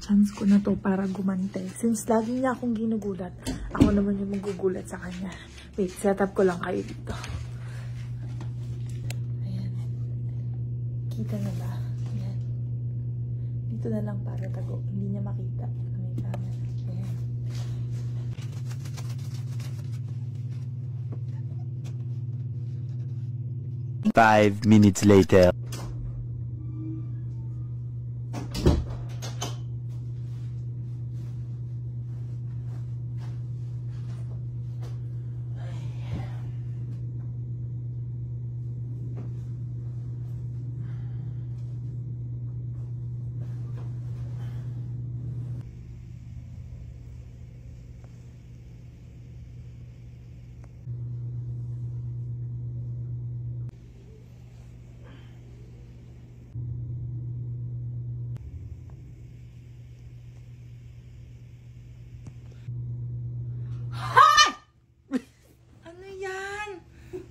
chance ko na to para gumante. Since lagi niya akong ginugulat, ako naman yung magugulat sa kanya. Wait, set up ko lang kayo dito. Ayan. Kita na ba? Ayan. Dito na lang para tago. Hindi niya makita. May camera. Ayan. Five minutes later.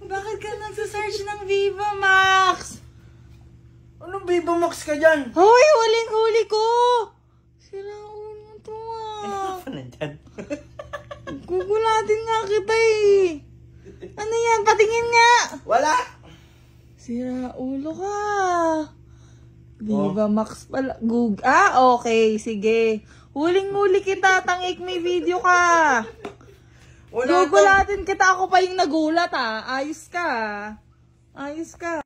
Bakit ka nagsasearch ng Viva Max? Anong Viva Max ka dyan? Hoy, huling-huli ko! Sila ulo to Ano pa nandyan? Gugulatin nga kita eh. Ano yan? Patingin nga! Wala! Sira ulo ka. Viva Max pala. Okay. Sige. Huling-huli kita. Tangik, may video ka. Gugulatin kita. Ako pa yung nagulat ah. Ayos ka. Ayos ka.